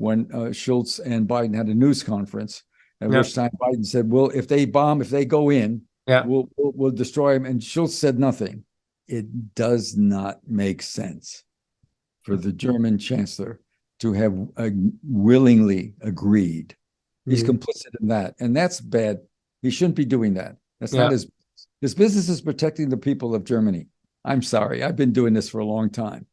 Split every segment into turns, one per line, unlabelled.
when Schultz and Biden had a news conference, at which time Biden said, well, if they go in, we'll destroy them. And Schultz said nothing. It does not make sense for the German chancellor to have willingly agreed. He's complicit in that. And that's bad. He shouldn't be doing that. That's not his business. His business is protecting the people of Germany. I'm sorry. I've been doing this for a long time.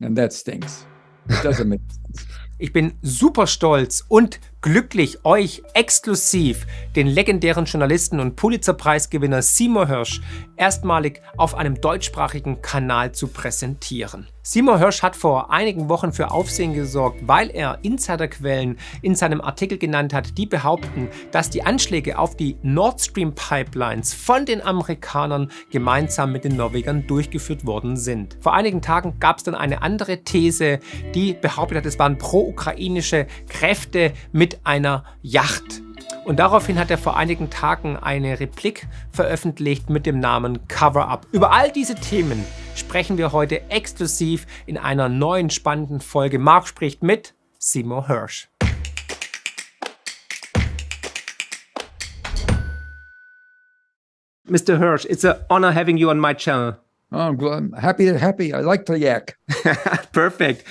And that stinks. It doesn't make sense.
Ich bin super stolz und glücklich, euch exklusiv den legendären Journalisten und Pulitzer-Preisgewinner Seymour Hersh erstmalig auf einem deutschsprachigen Kanal zu präsentieren. Seymour Hersh hat vor einigen Wochen für Aufsehen gesorgt, weil er Insiderquellen in seinem Artikel genannt hat, die behaupten, dass die Anschläge auf die Nord Stream Pipelines von den Amerikanern gemeinsam mit den Norwegern durchgeführt worden sind. Vor einigen Tagen gab es dann eine andere These, die behauptet hat, es waren pro-ukrainische Kräfte mit einer Yacht. Und daraufhin hat er vor einigen Tagen eine Replik veröffentlicht mit dem Namen Cover-Up. Über all diese Themen sprechen wir heute exklusiv in einer neuen spannenden Folge. Marc spricht mit Seymour Hersh. Mr. Hersh, it's an honor having you on my channel.
Oh, I'm happy. I like to yak.
Perfect.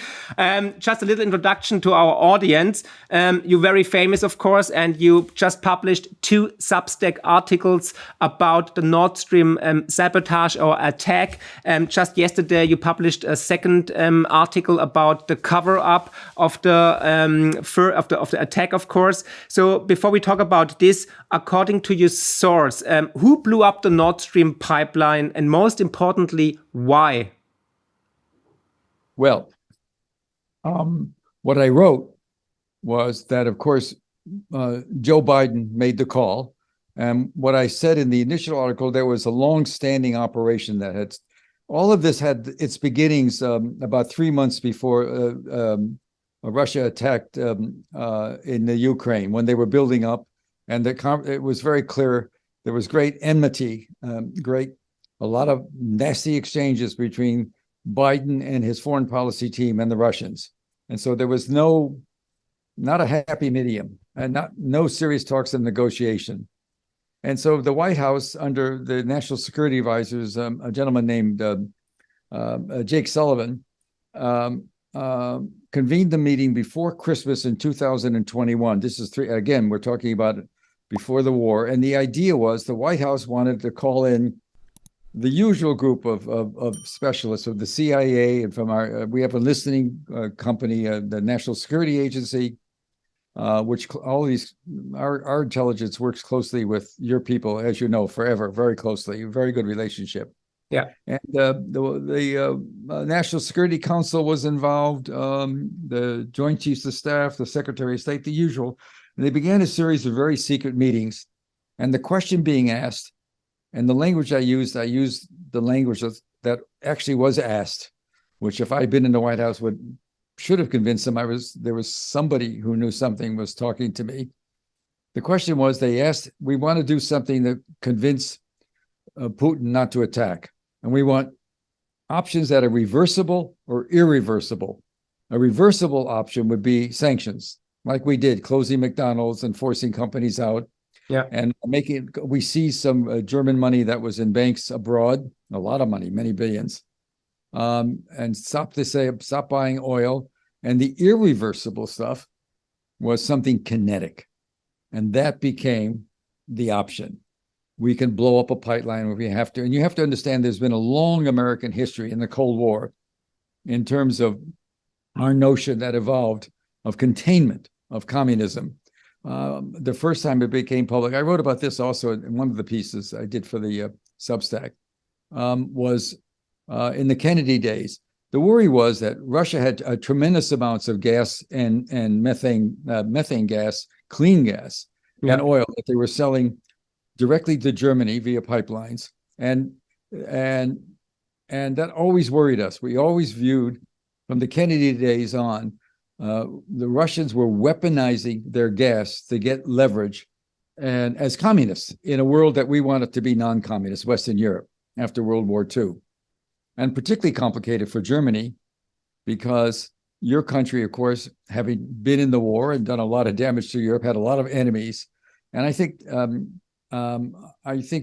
Just a little introduction to our audience. You're very famous, of course, and you just published 2 Substack articles about the Nord Stream sabotage or attack. Just yesterday, you published a second article about the cover-up of the attack, of course. So before we talk about this, according to your source, who blew up the Nord Stream pipeline, and most importantly, why?
Well, what I wrote was that, of course, Joe Biden made the call. And what I said in the initial article, there was a long-standing operation that had, all of this had its beginnings about 3 months before Russia attacked in the Ukraine, when they were building up. And it was very clear there was great enmity, a lot of nasty exchanges between Biden and his foreign policy team and the Russians. And so there was not a happy medium and no serious talks of negotiation. And so the White House, under the national security advisors, a gentleman named Jake Sullivan, convened the meeting before Christmas in 2021. This is we're talking about before the war. And the idea was the White House wanted to call in the usual group of specialists of the CIA and from we have a listening company, the National Security Agency, which our intelligence works closely with your people, as you know, forever, very closely, very good relationship.
Yeah.
And the National Security Council was involved, the Joint Chiefs of Staff, the Secretary of State, the usual. And they began a series of very secret meetings. And the question being asked, and the language I used the language that actually was asked, which if I'd been in the White House should have convinced them there was somebody who knew something was talking to me. The question was, they asked, we want to do something to convince Putin not to attack. And we want options that are reversible or irreversible. A reversible option would be sanctions, like we did, closing McDonald's and forcing companies out.
Yeah, and
we see some German money that was in banks abroad, a lot of money, many billions, and stop buying oil. And the irreversible stuff was something kinetic, and that became the option. We can blow up a pipeline if we have to, and you have to understand there's been a long American history in the Cold War in terms of our notion that evolved of containment of communism. The first time it became public, I wrote about this also in one of the pieces I did for the Substack, was in the Kennedy days. The worry was that Russia had tremendous amounts of gas and methane gas, clean gas, and oil that they were selling directly to Germany via pipelines. And that always worried us. We always viewed, from the Kennedy days on, the Russians were weaponizing their gas to get leverage, and as communists in a world that we wanted to be non-communist, Western Europe, after World War II. And particularly complicated for Germany, because your country, of course, having been in the war and done a lot of damage to Europe, had a lot of enemies. And I think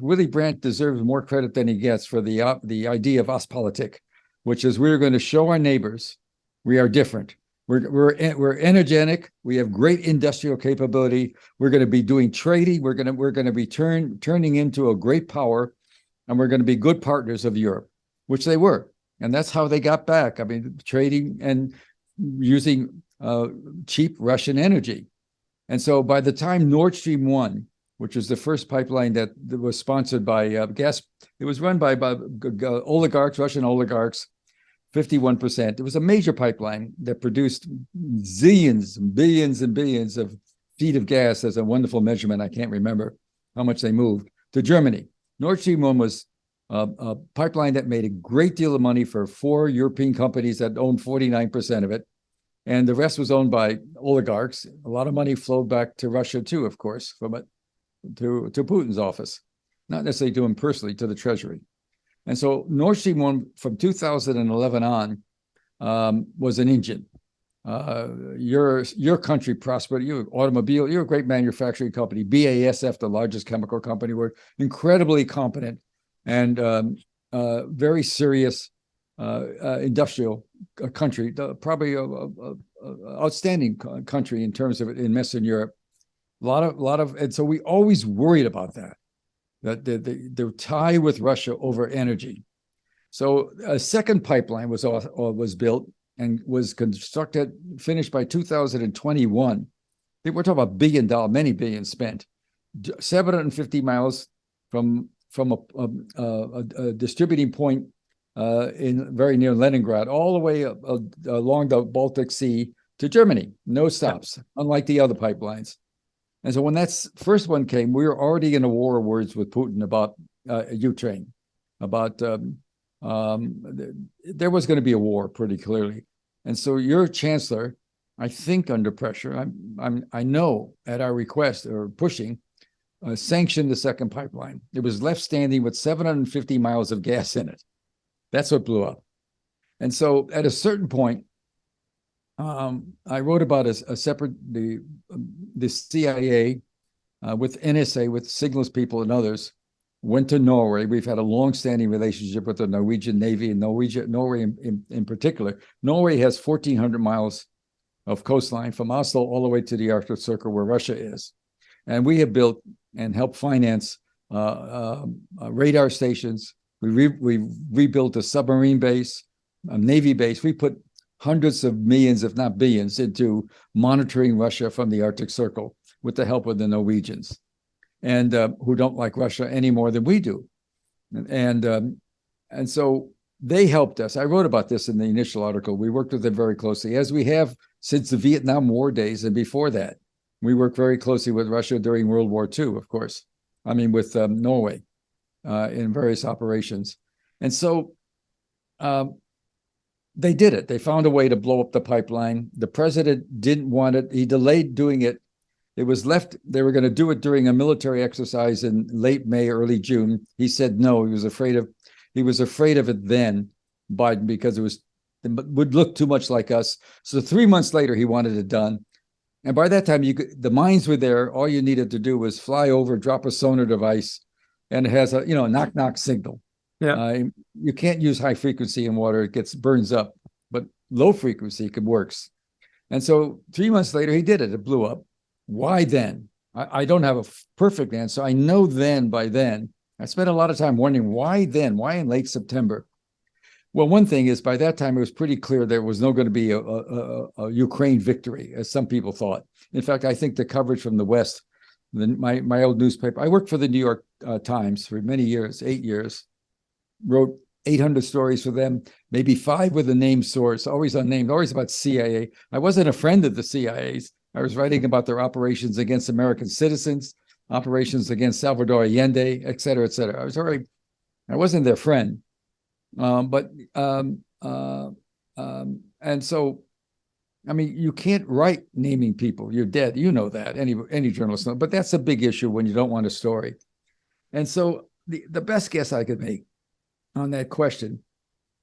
Willy Brandt deserves more credit than he gets for the idea of Ostpolitik, which is we're going to show our neighbors we are different. We're energetic. We have great industrial capability. We're going to be doing trading. We're going to be turning into a great power, and we're going to be good partners of Europe, which they were. And that's how they got back. I mean, trading and using cheap Russian energy. And so by the time Nord Stream 1, which was the first pipeline that was sponsored by gas, it was run by oligarchs, Russian oligarchs, 51%. It was a major pipeline that produced zillions, billions and billions of feet of gas. There's a wonderful measurement. I can't remember how much they moved to Germany. Nord Stream 1 was a pipeline that made a great deal of money for 4 European companies that owned 49% of it. And the rest was owned by oligarchs. A lot of money flowed back to Russia too, of course, from it to Putin's office, not necessarily to him personally, to the treasury. And so Nord Stream 1 from 2011 on was an engine. Your country prospered. You're automobile. You're a great manufacturing company. BASF, the largest chemical company, were incredibly competent and very serious industrial country. Probably a outstanding country in terms of it in Western Europe. A lot of, and so we always worried about that the tie with Russia over energy. So a second pipeline was built and was constructed, finished by 2021. We're talking about $1 billion, many billions spent, 750 miles from a distributing point in very near Leningrad, all the way along the Baltic Sea to Germany. No stops, unlike the other pipelines. And so when that first one came, we were already in a war of words with Putin about Ukraine, about there was going to be a war pretty clearly. And so your chancellor, I think under pressure, I know at our request or pushing, sanctioned the second pipeline. It was left standing with 750 miles of gas in it. That's what blew up. And so at a certain point, I wrote about a separate, the CIA with NSA, with signals people and others, went to Norway. We've had a long-standing relationship with the Norwegian Navy and Norway in particular. Norway has 1,400 miles of coastline from Oslo all the way to the Arctic Circle where Russia is. And we have built and helped finance radar stations. We rebuilt a submarine base, a Navy base. We put hundreds of millions, if not billions, into monitoring Russia from the Arctic Circle with the help of the Norwegians, and who don't like Russia any more than we do. And so they helped us. I wrote about this in the initial article. We worked with them very closely, as we have since the Vietnam War days and before that. We worked very closely with Russia during World War II, of course. I mean, with Norway in various operations. And so they did it. They found a way to blow up the pipeline. The president didn't want it. He delayed doing it. It was left. They were going to do it during a military exercise in late May, early June. He said no. He was afraid of it then, Biden, because it would look too much like us. So 3 months later, he wanted it done. And by that time, the mines were there. All you needed to do was fly over, drop a sonar device, and it has a knock-knock signal. Yeah. You can't use high frequency in water. It burns up, but low frequency works. And so 3 months later, he did it. It blew up. Why then? I don't have a perfect answer. I know by then, I spent a lot of time wondering why then? Why in late September? Well, one thing is by that time, it was pretty clear there was no going to be a Ukraine victory, as some people thought. In fact, I think the coverage from the West, my old newspaper, I worked for the New York Times for many years, 8 years, wrote 800 stories for them, maybe 5 with a named source, always unnamed, always about CIA. I wasn't a friend of the CIA's. I was writing about their operations against American citizens, operations against Salvador Allende, et cetera, et cetera. I wasn't their friend. And so, I mean, you can't write naming people. You're dead. You know that. Any journalist knows. But that's a big issue when you don't want a story. And so the best guess I could make on that question,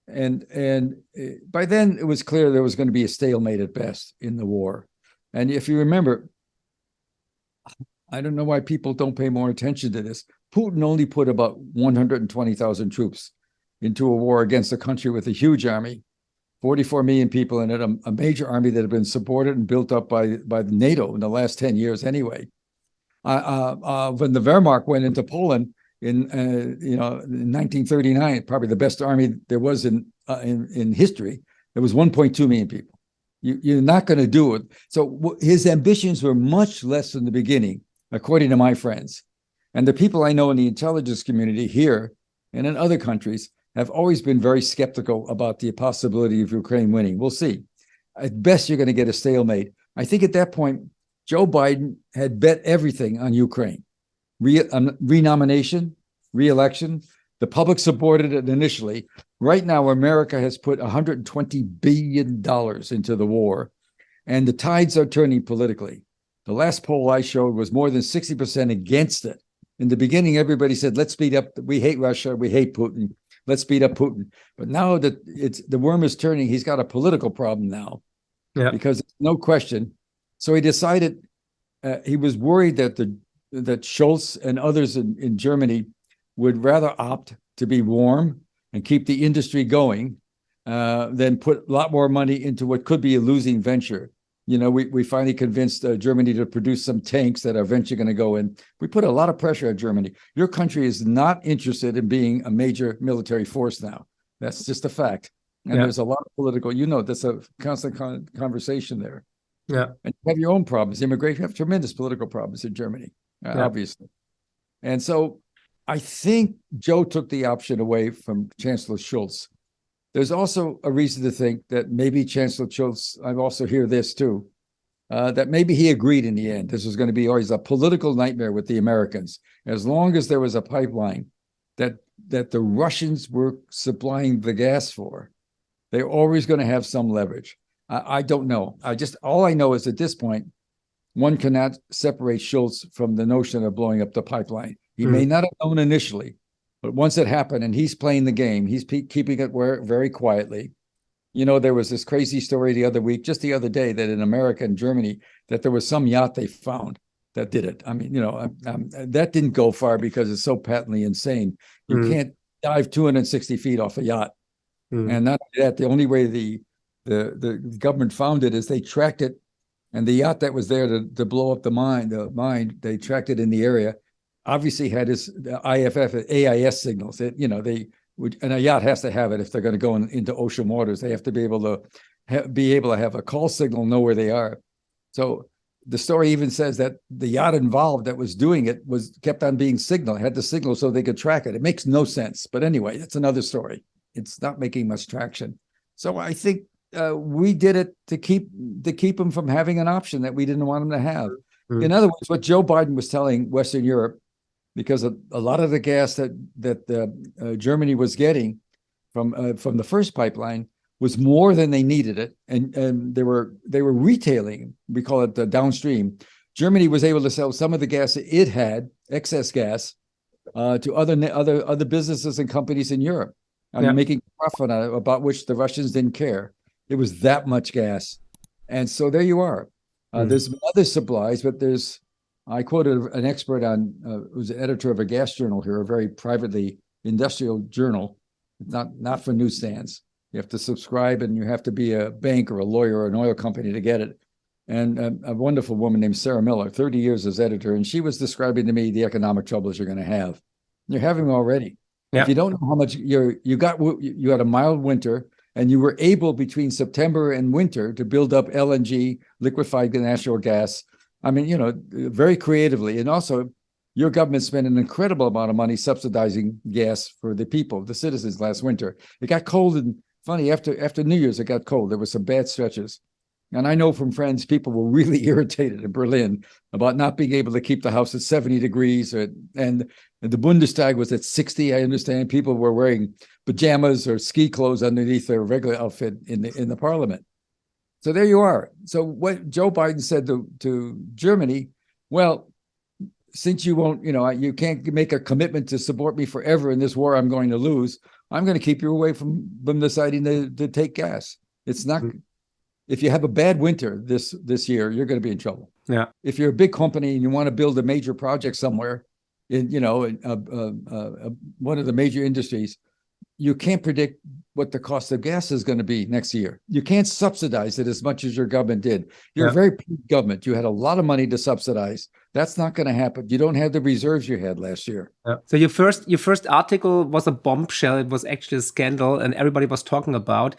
by then it was clear there was going to be a stalemate at best in the war. And if you remember, I don't know why people don't pay more attention to this. Putin only put about 120,000 troops into a war against a country with a huge army, 44 million people in it, a major army that had been supported and built up by NATO in the last 10 years anyway. When the Wehrmacht went into Poland in 1939, probably the best army there was in history, there was 1.2 million people. You're not going to do it. So his ambitions were much less in the beginning, according to my friends. And the people I know in the intelligence community here and in other countries have always been very skeptical about the possibility of Ukraine winning. We'll see. At best, you're going to get a stalemate. I think at that point, Joe Biden had bet everything on Ukraine. Renomination, re-election. The public supported it initially. Right now, America has put $120 billion into the war, and the tides are turning politically. The last poll I showed was more than 60% against it. In the beginning, everybody said, let's speed up. We hate Russia. We hate Putin. Let's beat up Putin. But now that the worm is turning, he's got a political problem now. Yeah. Because no question. So he decided he was worried that that Scholz and others in Germany would rather opt to be warm and keep the industry going than put a lot more money into what could be a losing venture. We finally convinced Germany to produce some tanks that are eventually going to go in. We put a lot of pressure on Germany. Your country is not interested in being a major military force now. That's just a fact. And there's a lot of political, there's a constant conversation there. Yeah. And you have your own problems. Immigration, you have tremendous political problems in Germany, obviously. And so I think Joe took the option away from Chancellor Scholz. There's also a reason to think that maybe Chancellor Scholz, I also hear this too, that maybe he agreed in the end. This was going to be always a political nightmare with the Americans. As long as there was a pipeline that the Russians were supplying the gas for, they're always going to have some leverage. I don't know. All I know is at this point, one cannot separate Scholz from the notion of blowing up the pipeline. He may not have known initially, but once it happened and he's playing the game, he's keeping it very quietly. There was this crazy story just the other day, that in America and Germany, that there was some yacht they found that did it. I mean, that didn't go far because it's so patently insane. You can't dive 260 feet off a yacht. And not only that, the only way the government found it is they tracked it, and the yacht that was there to blow up the mine, they tracked it in the area. Obviously had the IFF, AIS signals. And a yacht has to have it if they're going to go into ocean waters. They have to be able to have a call signal, know where they are. So the story even says that the yacht involved that was doing it kept on being signaled, had the signal so they could track it. It makes no sense. But anyway, that's another story. It's not making much traction. So I think we did it to keep him from having an option that we didn't want him to have. In other words, what Joe Biden was telling Western Europe, because a lot of the gas that Germany was getting from the first pipeline was more than they needed it, and they were retailing. We call it the downstream. Germany was able to sell some of the gas that it had, excess gas, to other businesses and companies in Europe. Making profit on it, about which the Russians didn't care. It was that much gas. And so there you are. There's other supplies, but I quoted an expert who's an editor of a gas journal here, a very privately industrial journal, not for newsstands. You have to subscribe, and you have to be a bank or a lawyer or an oil company to get it. And a wonderful woman named Sarah Miller, 30 years as editor, and she was describing to me the economic troubles you're going to have. You're having them already. Yeah. If you don't know how much you had a mild winter, and you were able between September and winter to build up LNG, liquefied natural gas. I mean, very creatively. And also, your government spent an incredible amount of money subsidizing gas for the people, the citizens, last winter. It got cold, and funny, after New Year's, it got cold. There were some bad stretches. And I know from friends, people were really irritated in Berlin about not being able to keep the house at 70 degrees. And the Bundestag was at 60. I understand people were wearing pajamas or ski clothes underneath their regular outfit in the parliament. So there you are. So what Joe Biden said to Germany, well, since you won't, you can't make a commitment to support me forever in this war I'm going to lose, I'm going to keep you away from deciding to take gas. It's not. If you have a bad winter this year, you're going to be in trouble.
Yeah.
If you're a big company and you want to build a major project somewhere, in one of the major industries, you can't predict what the cost of gas is going to be next year. You can't subsidize it as much as your government did. You're a very poor government. You had a lot of money to subsidize. That's not going to happen. You don't have the reserves you had last year.
Yeah. So your first article was a bombshell. It was actually a scandal, and everybody was talking about.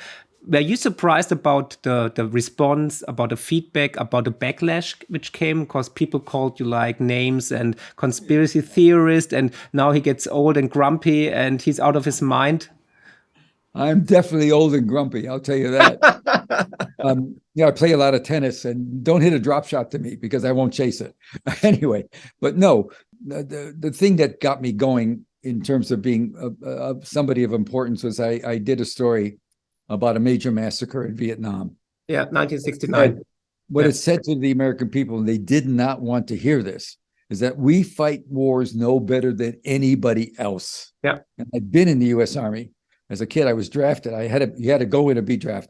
Were you surprised about the response, about the feedback, about the backlash which came? Because people called you like names and conspiracy theorist, and now he gets old and grumpy and he's out of his mind.
I'm definitely old and grumpy, I'll tell you that. I play a lot of tennis, and don't hit a drop shot to me because I won't chase it. Anyway, but no, the thing that got me going in terms of being somebody of importance was I did a story about a major massacre in Vietnam.
Yeah, 1969.
What it said to the American people, and they did not want to hear this, is that we fight wars no better than anybody else.
Yeah.
And I'd been in the U.S. Army. As a kid, I was drafted. You had to go in and be now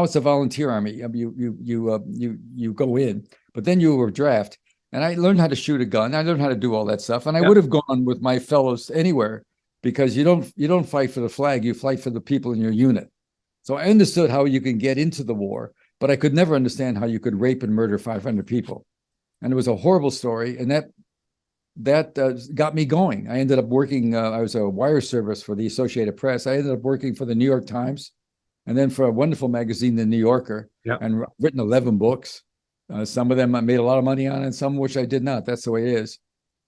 it's a volunteer army. You go in, but then you were drafted. And I learned how to shoot a gun. I learned how to do all that stuff. And I would have gone with my fellows anywhere, because you don't fight for the flag, you fight for the people in your unit. So I understood how you can get into the war, but I could never understand how you could rape and murder 500 people. And it was a horrible story, and that got me going. I ended up working, I was a wire service for the Associated Press. I ended up working for the New York Times, and then for a wonderful magazine, The New Yorker, and written 11 books. Some of them I made a lot of money on, and some which I did not. That's the way it is.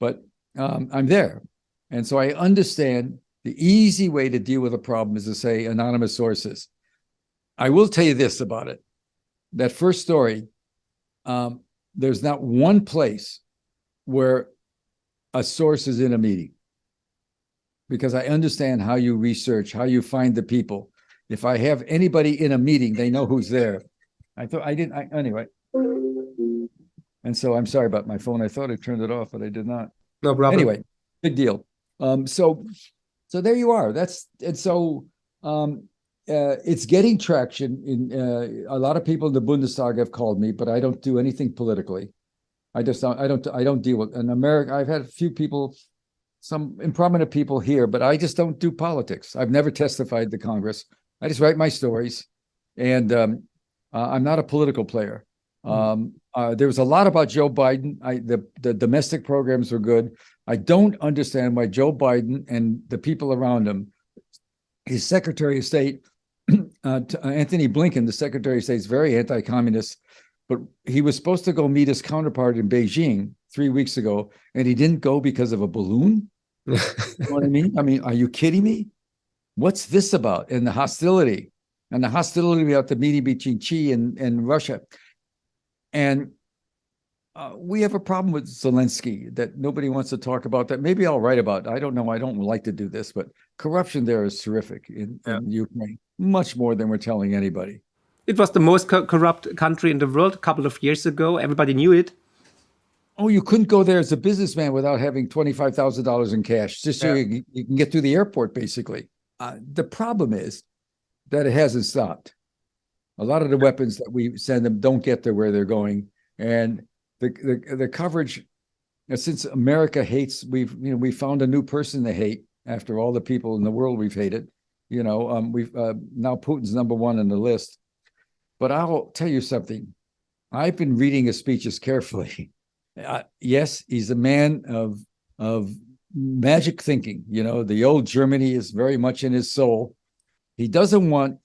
But I'm there. And so I understand the easy way to deal with a problem is to say anonymous sources. I will tell you this about it. That first story, there's not one place where a source is in a meeting, because I understand how you research, how you find the people. If I have anybody in a meeting, they know who's there. Anyway. And so I'm sorry about my phone. I thought I turned it off, but I did not.
No problem.
Anyway, big deal. So there you are. It's getting traction. In a lot of people in the Bundestag have called me, but I don't do anything politically. I don't deal with in America. I've had a few people, some prominent people here, but I just don't do politics. I've never testified to Congress. I just write my stories, and I'm not a political player. There was a lot about Joe Biden. The domestic programs were good. I don't understand why Joe Biden and the people around him, his Secretary of State, Anthony Blinken, the Secretary of State, is very anti-communist, but he was supposed to go meet his counterpart in Beijing 3 weeks ago, and he didn't go because of a balloon. You know what I mean? I mean, are you kidding me? What's this about? And the hostility about the meeting between Xi and Russia. And we have a problem with Zelensky that nobody wants to talk about, that maybe I'll write about. I don't know. I don't like to do this, but corruption there is terrific in Ukraine, much more than we're telling anybody.
It was the most corrupt country in the world a couple of years ago. Everybody knew it.
Oh, you couldn't go there as a businessman without having $25,000 in cash, just so you can get through the airport, basically. The problem is that it hasn't stopped. A lot of the weapons that we send them don't get to where they're going. And the coverage, since America hates, we found a new person to hate after all the people in the world we've hated. We've now Putin's number one on the list. But I'll tell you something. I've been reading his speeches carefully. Yes, he's a man of magic thinking. The old Germany is very much in his soul. He doesn't want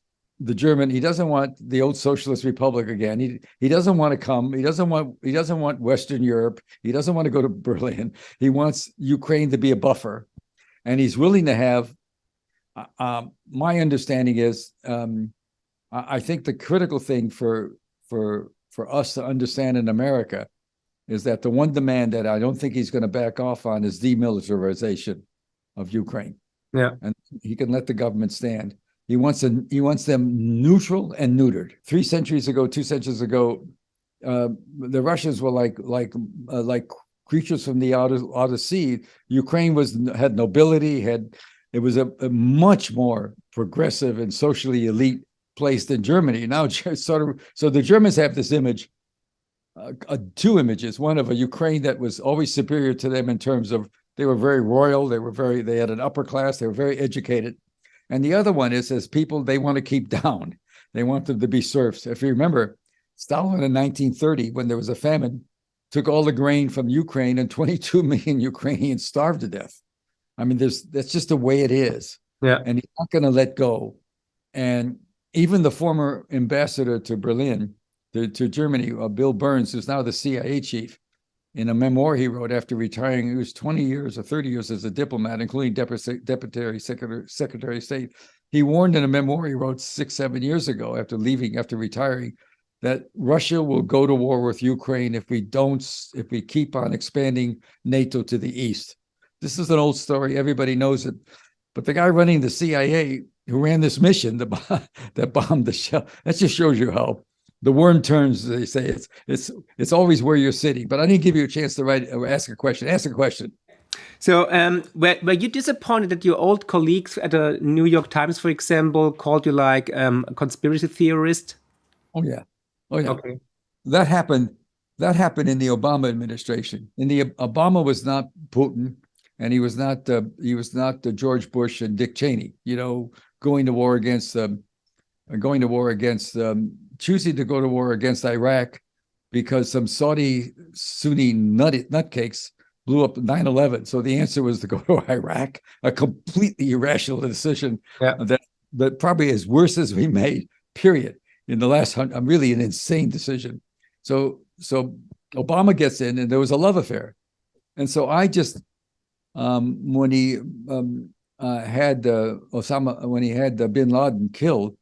he doesn't want the old socialist republic again. He doesn't want to come. He doesn't want Western Europe. He doesn't want to go to Berlin. He wants Ukraine to be a buffer. And he's willing to have, my understanding is, I think the critical thing for us to understand in America is that the one demand that I don't think he's going to back off on is demilitarization of Ukraine.
Yeah.
And he can let the government stand. He wants them neutral and neutered. 2 centuries ago, the Russians were like creatures from the outer sea. Ukraine had nobility, had it was a much more progressive and socially elite place than Germany. Now, so the Germans have this image, two images. One of a Ukraine that was always superior to them in terms of they were very royal, they had an upper class, they were very educated. And the other one is as people they want to keep down. They want them to be serfs. If you remember, Stalin in 1930, when there was a famine, took all the grain from Ukraine and 22 million Ukrainians starved to death. I mean, that's just the way it is.
Yeah.
And he's not going to let go. And even the former ambassador to Berlin, to Germany, Bill Burns, who's now the CIA chief, in a memoir he wrote after retiring, he was 20 years or 30 years as a diplomat, including Deputy Secretary of State. He warned in a memoir he wrote 6-7 years ago after retiring, that Russia will go to war with Ukraine if we keep on expanding NATO to the east. This is an old story. Everybody knows it. But the guy running the CIA who ran this mission that bombed the shell, that just shows you how the worm turns, they say. It's always where you're sitting. But I didn't give you a chance to ask a question. Ask a question.
So were you disappointed that your old colleagues at the New York Times, for example, called you like a conspiracy theorist?
Oh, yeah. Oh, yeah.
Okay.
That happened in the Obama administration. Obama was not Putin, and he was not George Bush and Dick Cheney, choosing to go to war against Iraq because some Saudi Sunni nutcakes blew up 9/11. So the answer was to go to Iraq, a completely irrational decision that probably is worse as we made, period. In the last really an insane decision. So Obama gets in, and there was a love affair. And so I just, when he had when he had bin Laden killed,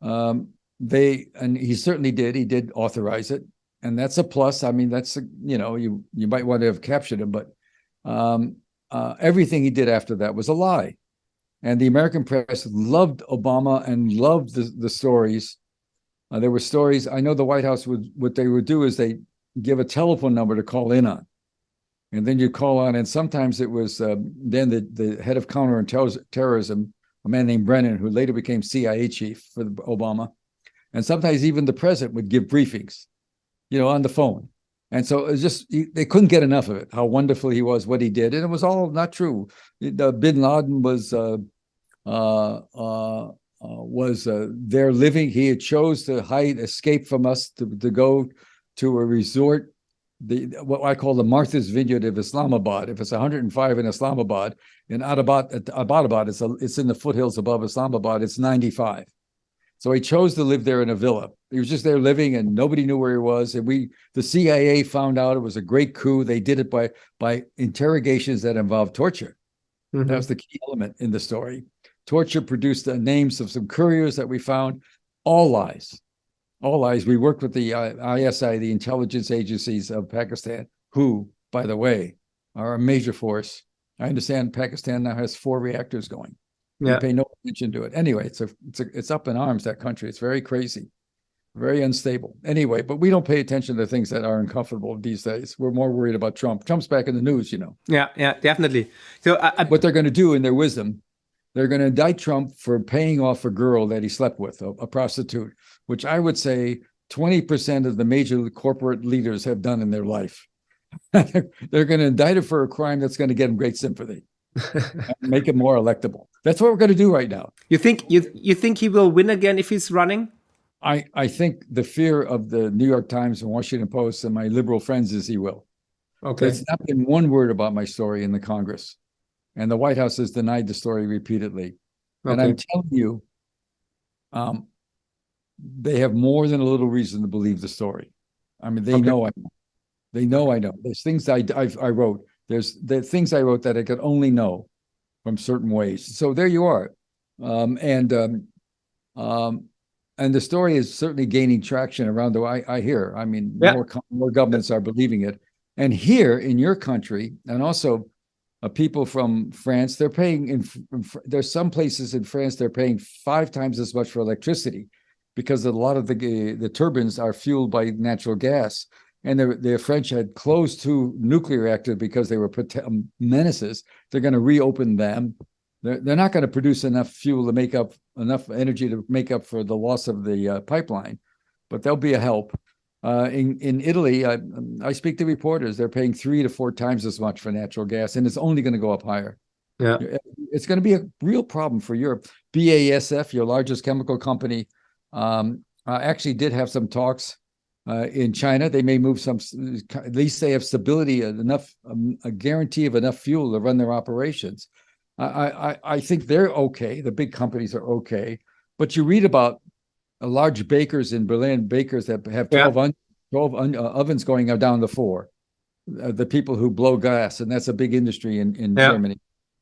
and he certainly did. He did authorize it, and that's a plus. I mean, that's you might want to have captured him, but everything he did after that was a lie. And the American press loved Obama and loved the stories. There were stories. I know the White House what they would do is they give a telephone number to call in on, and then you call on. And sometimes it was then the head of counterterrorism, a man named Brennan, who later became CIA chief for Obama, and sometimes even the president would give briefings, on the phone. And so it was just they couldn't get enough of it. How wonderful he was, what he did, and it was all not true. Bin Laden was there living. He had chose to escape from us to go to a resort, what I call the Martha's Vineyard of Islamabad. If it's 105 in Islamabad, in Abbottabad, it's in the foothills above Islamabad, it's 95. So he chose to live there in a villa. He was just there living, and nobody knew where he was. And the CIA found out it was a great coup. They did it by interrogations that involved torture. Mm-hmm. That was the key element in the story. Torture produced the names of some couriers that we found. All lies. All lies. We worked with the ISI, the intelligence agencies of Pakistan, who, by the way, are a major force. I understand Pakistan now has 4 reactors going. Yeah. We pay no attention to it. Anyway, it's up in arms, that country. It's very crazy, very unstable. Anyway, but we don't pay attention to things that are uncomfortable these days. We're more worried about Trump. Trump's back in the news,
Yeah, definitely. So
what they're going to do in their wisdom, they're going to indict Trump for paying off a girl that he slept with, a prostitute, which I would say 20% of the major corporate leaders have done in their life. They're going to indict her for a crime that's going to get him great sympathy. Make it more electable. That's what we're going to do right now.
You think he will win again if he's running?
I think the fear of the New York Times and Washington Post and my liberal friends is he will. Okay. There's not been one word about my story in the Congress, and the White House has denied the story repeatedly. Okay. And I'm telling you, they have more than a little reason to believe the story. I mean, they know I know. They know I know. There's things I wrote. There's things I wrote that I could only know from certain ways. So there you are. And the story is certainly gaining traction around I hear. I mean, more governments are believing it. And here in your country, and also people from France, they're paying, there's some places in France, they're paying 5 times as much for electricity because a lot of the turbines are fueled by natural gas. And the French had closed 2 nuclear reactors because they were menaces. They're going to reopen them. they're not going to produce enough fuel to make up enough energy to make up for the loss of the pipeline, but they'll be a help. In Italy, I speak to reporters. They're paying 3 to 4 times as much for natural gas, and it's only going to go up higher.
Yeah.
It's going to be a real problem for Europe. BASF, your largest chemical company, actually did have some talks in China. They may move some, at least they have stability, enough, a guarantee of enough fuel to run their operations. I think they're okay. The big companies are okay. But you read about large bakers in Berlin, bakers that have 12 ovens going down to 4. The people who blow gas, and that's a big industry in Germany.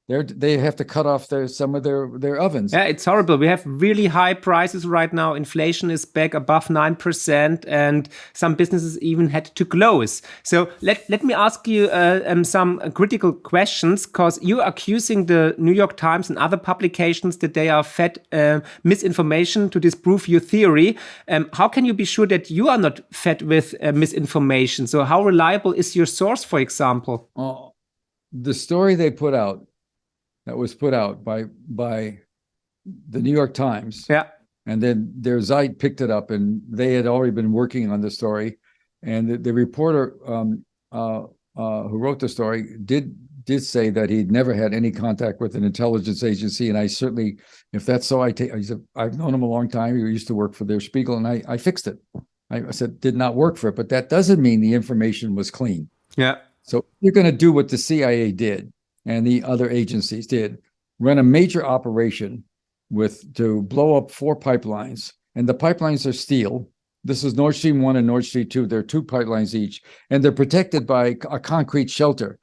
They have to cut off some of their ovens.
Yeah, it's horrible. We have really high prices right now. Inflation is back above 9%, and some businesses even had to close. So let me ask you some critical questions, because you're accusing the New York Times and other publications that they are fed misinformation to disprove your theory. How can you be sure that you are not fed with misinformation? So how reliable is your source, for example?
The story they put out, that was put out by the New York Times. Yeah. And then their Zeit picked it up, and they had already been working on the story. And the reporter who wrote the story did say that he'd never had any contact with an intelligence agency. And I certainly, if that's so, I've known him a long time. He used to work for Der Spiegel, and I fixed it. I said, did not work for it, but that doesn't mean the information was clean.
Yeah.
So you're going to do what the CIA did and the other agencies did, run a major operation to blow up 4 pipelines. And the pipelines are steel. This is Nord Stream 1 and Nord Stream 2. They're 2 pipelines each, and they're protected by a concrete shelter.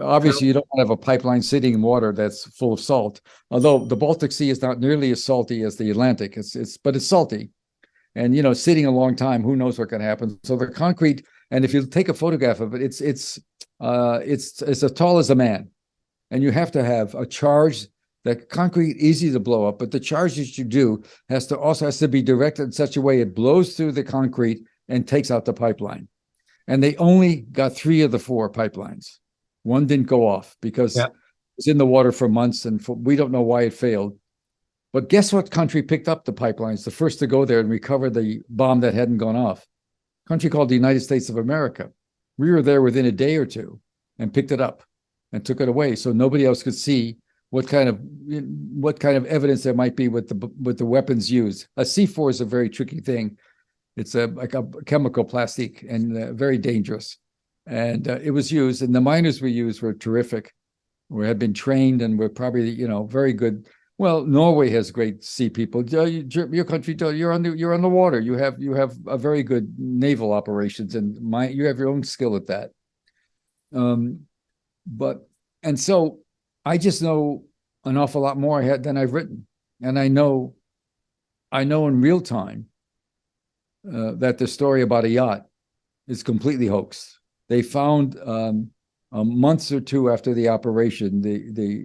Obviously, you don't have a pipeline sitting in water that's full of salt, although the Baltic Sea is not nearly as salty as the Atlantic. But it's salty. And, sitting a long time, who knows what can happen. So the concrete, and if you take a photograph of it, it's as tall as a man. And you have to have a charge, that concrete easy to blow up, but the charge that you do has to be directed in such a way it blows through the concrete and takes out the pipeline. And they only got 3 of the 4 pipelines. One didn't go off because it was in the water for months, and we don't know why it failed. But guess what country picked up the pipelines, the first to go there and recover the bomb that hadn't gone off? A country called the United States of America. We were there within a day or 2 and picked it up and took it away, so nobody else could see what kind of evidence there might be with the weapons used. A C4 is a very tricky thing. It's like a chemical plastic and very dangerous. And it was used, and the miners we used were terrific. We had been trained and were probably very good. Well, Norway has great sea people. Your country, you're on the water. You have a very good naval operations, and you have your own skill at that. And so I just know an awful lot more than I've written. And I know in real time that the story about a yacht is completely hoax. They found months or 2 after the operation,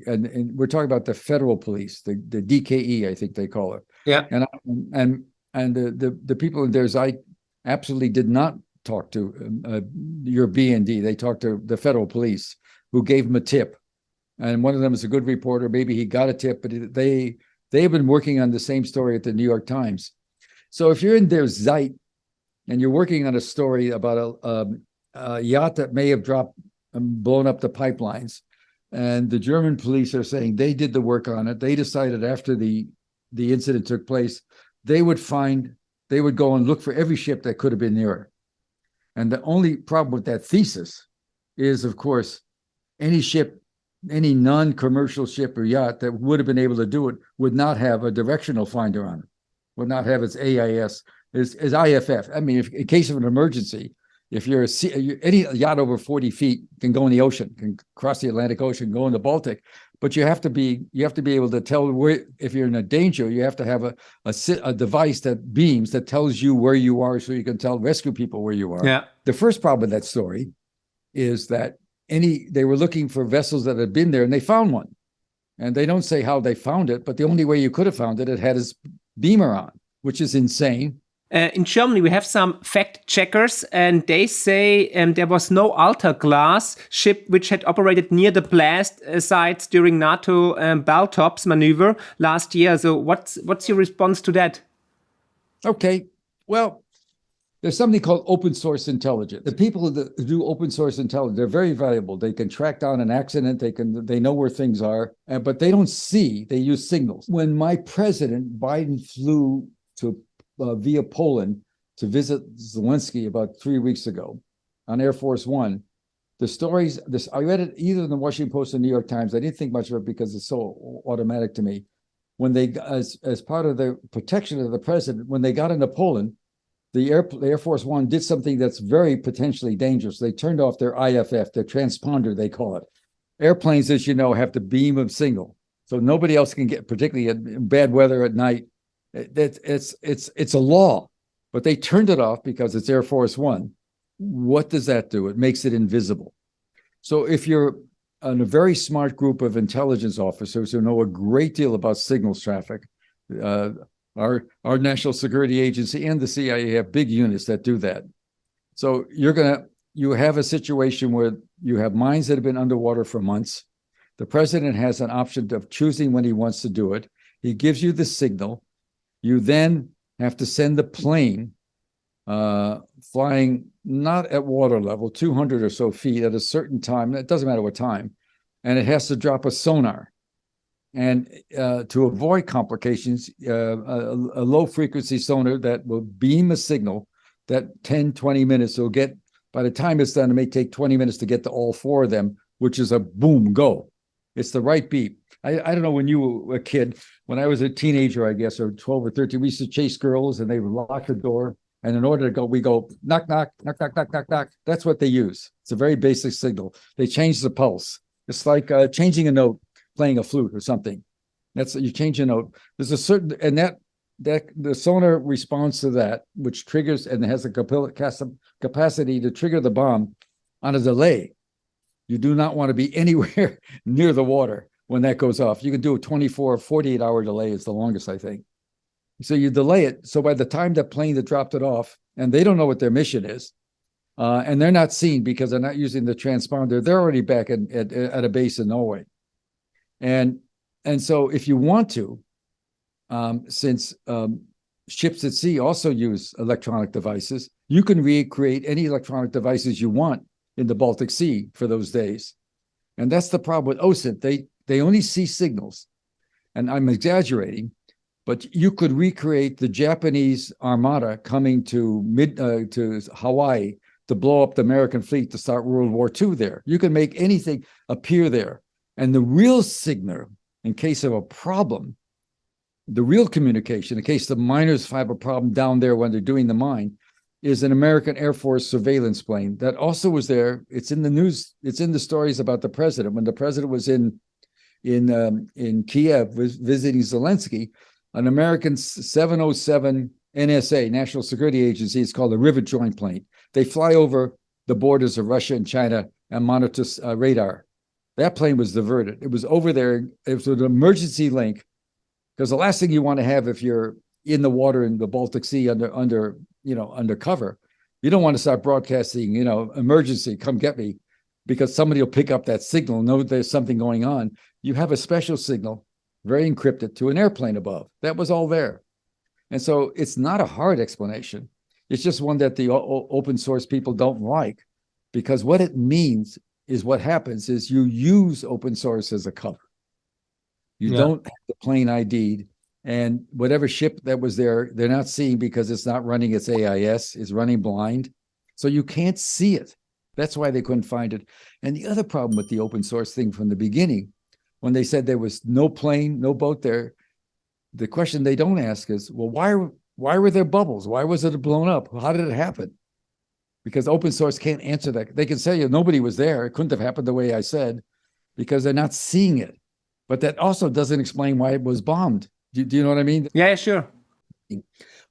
and we're talking about the federal police, the DKE, I think they call it. Yeah. And the people in there, I absolutely did not talk to your B&D. They talked to the federal police, who gave him a tip. And one of them is a good reporter. Maybe he got a tip, but they have been working on the same story at the New York Times. So if you're in their Zeit and you're working on a story about a yacht that may have dropped and blown up the pipelines, and the German police are saying they did the work on it, they decided after the incident took place, they would go and look for every ship that could have been near it. And the only problem with that thesis is, of course, any non-commercial ship or yacht that would have been able to do it would not have a directional finder on it, would not have its AIS, its IFF. I mean, in case of an emergency, if you're any yacht over 40 feet can go in the ocean, can cross the Atlantic Ocean, go in the Baltic, but you have to be able to tell where, if you're in a danger, you have to have a device that beams that tells you where you are, so you can rescue people where you are. Yeah. The first problem with that story is that they were looking for vessels that had been there, and they found one. And they don't say how they found it, but the only way you could have found it, it had its beamer on, which is insane.
In Germany, we have some fact checkers, and they say there was no Alta class ship which had operated near the blast sites during NATO Baltops maneuver last year. So what's your response to that?
Okay, well, there's something called open source intelligence. The people that do open source intelligence, they're very valuable. They can track down an accident. They know where things are, but they don't see. They use signals. When my president Biden flew to via Poland to visit Zelensky about 3 weeks ago on Air Force One, the stories. I read it either in the Washington Post or New York Times. I didn't think much of it because it's so automatic to me. When they, as part of the protection of the president, when they got into Poland, the Air Force One did something that's very potentially dangerous. They turned off their IFF, their transponder, they call it. Airplanes, as you know, have to beam a signal, so nobody else can get, particularly in bad weather at night. It's a law, but they turned it off because it's Air Force One. What does that do? It makes it invisible. So if you're in a very smart group of intelligence officers who know a great deal about signals traffic, our National Security Agency and the CIA have big units that do that. So you have a situation where you have mines that have been underwater for months. The president has an option of choosing when he wants to do it. He gives you the signal. You then have to send the plane flying not at water level, 200 or so feet at a certain time. It doesn't matter what time. And it has to drop a sonar. And to avoid complications, a low frequency sonar that will beam a signal that 10, 20 minutes will get, by the time it's done, it may take 20 minutes to get to all four of them, which is a boom, go. It's the right beep. I don't know when you were a kid, when I was a teenager, I guess, or 12 or 13, we used to chase girls and they would lock the door. And in order to go, we go knock, knock, knock, knock, knock, knock, knock. That's what they use. It's a very basic signal. They change the pulse. It's like changing a note, playing a flute or something. That's, you change a note. There's a certain, and that the sonar responds to that, which triggers and has the capacity to trigger the bomb on a delay. You do not want to be anywhere near the water when that goes off. You can do a 24 or 48-hour delay is the longest, I think. So you delay it. So by the time that plane that dropped it off, and they don't know what their mission is, and they're not seen because they're not using the transponder, they're already back at a base in Norway. And so if you want to, since ships at sea also use electronic devices, you can recreate any electronic devices you want in the Baltic Sea for those days. And that's the problem with OSINT. They only see signals. And I'm exaggerating, but you could recreate the Japanese armada coming to Hawaii to blow up the American fleet to start World War II there. You can make anything appear there. And the real signal, in case of a problem, the real communication, in case the miners have a problem down there when they're doing the mine, is an American Air Force surveillance plane that also was there. It's in the news. It's in the stories about the president. When the president was in Kiev visiting Zelensky, an American 707 NSA, National Security Agency, it's called a rivet joint plane. They fly over the borders of Russia and China and monitor radar. That plane was diverted. It was over there. It was an emergency link, because the last thing you want to have if you're in the water in the Baltic Sea under cover, you don't want to start broadcasting, emergency, come get me, because somebody will pick up that signal, know there's something going on. You have a special signal, very encrypted, to an airplane above. That was all there. And so it's not a hard explanation. It's just one that the open source people don't like, because what it means is what happens is you use open source as a cover. You don't have the plane ID'd, and whatever ship that was there, they're not seeing because it's not running its AIS, it's running blind. So you can't see it. That's why they couldn't find it. And the other problem with the open source thing from the beginning, when they said there was no plane, no boat there, the question they don't ask is, well, why were there bubbles? Why was it blown up? How did it happen? Because open source can't answer that. They can say nobody was there. It couldn't have happened the way I said, because they're not seeing it. But that also doesn't explain why it was bombed. Do you know what I mean?
Yeah, sure.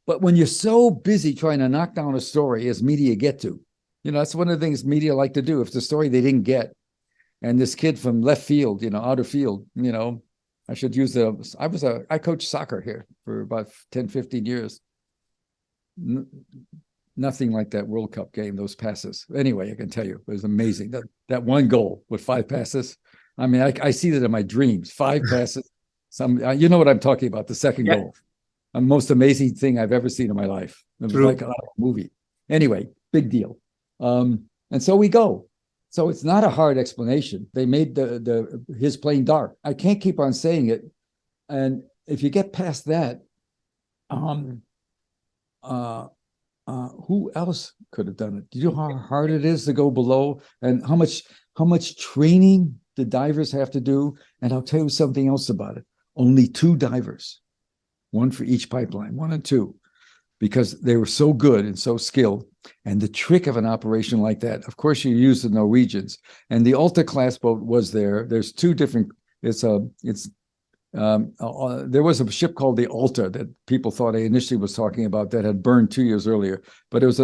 But when you're so busy trying to knock down a story, as media get to, that's one of the things media like to do. If it's a story they didn't get, and this kid from left field, outer field, I should use I coached soccer here for about 10, 15 years. nothing like that World Cup game, those passes. Anyway, I can tell you, it was amazing. That one goal with 5 passes. I mean, I see that in my dreams. 5 passes. You know what I'm talking about, the second goal. The most amazing thing I've ever seen in my life. It was like a movie. Anyway, big deal. And so we go. So it's not a hard explanation. They made his plane dark. I can't keep on saying it. And if you get past that, who else could have done it? Do you know how hard it is to go below, and how much training the divers have to do? And I'll tell you something else about it. Only 2 divers, 1 for each pipeline, 1 and 2, because they were so good and so skilled. And the trick of an operation like that, of course, you use the Norwegians, and the Alta class boat was there. There's 2 different. There was a ship called the Alta that people thought I initially was talking about that had burned 2 years earlier, but it was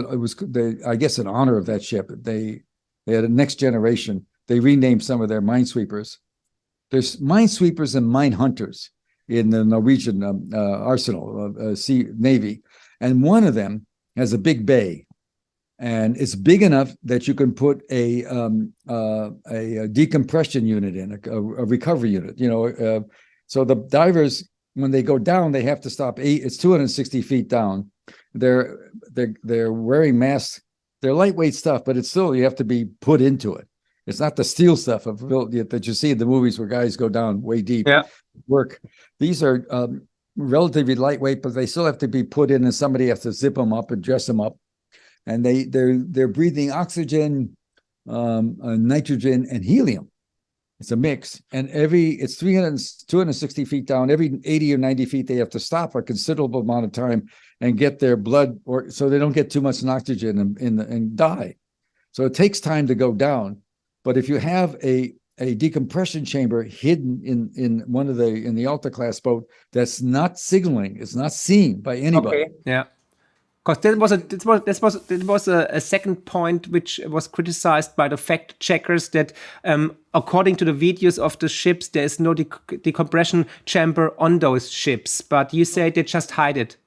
I guess in honor of that ship. They had a next generation. They renamed some of their minesweepers. There's minesweepers and mine hunters in the Norwegian arsenal, Sea Navy, and one of them has a big bay, and it's big enough that you can put a decompression unit in, a recovery unit. So the divers, when they go down, they have to stop. It's 260 feet down. They're wearing masks. They're lightweight stuff, but it's still, you have to be put into it. It's not the steel stuff that you see in the movies where guys go down way deep. Work. These are relatively lightweight, but they still have to be put in, and somebody has to zip them up and dress them up. And they're breathing oxygen, nitrogen, and helium. It's a mix, and it's 260 feet down. Every 80 or 90 feet, they have to stop a considerable amount of time and get their blood, so they don't get too much oxygen and die. So it takes time to go down. But if you have a decompression chamber hidden in the Alta class boat that's not signaling, it's not seen by anybody.
Okay. Yeah. Because that was a second point which was criticized by the fact checkers, that according to the videos of the ships, there is no decompression chamber on those ships. But you say they just hide it.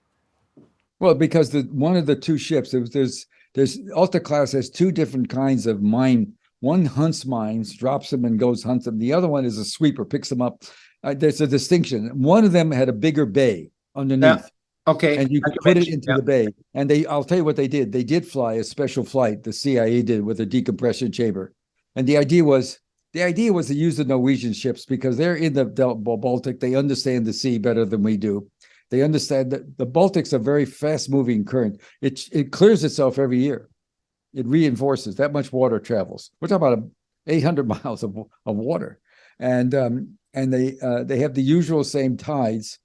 Well, because one of the 2 ships, there's Alta class has 2 different kinds of mine. One hunts mines, drops them and goes hunts them. The other one is a sweeper, picks them up. There's a distinction. One of them had a bigger bay underneath.
Yeah. Okay.
And you could put it into the bay. And I'll tell you what they did. They did fly a special flight, the CIA did, with a decompression chamber. And the idea was to use the Norwegian ships because they're in the Baltic. They understand the sea better than we do. They understand that the Baltic's a very fast-moving current. It clears itself every year. It reinforces. That much water travels. We're talking about 800 miles of water. And they have the usual same tides.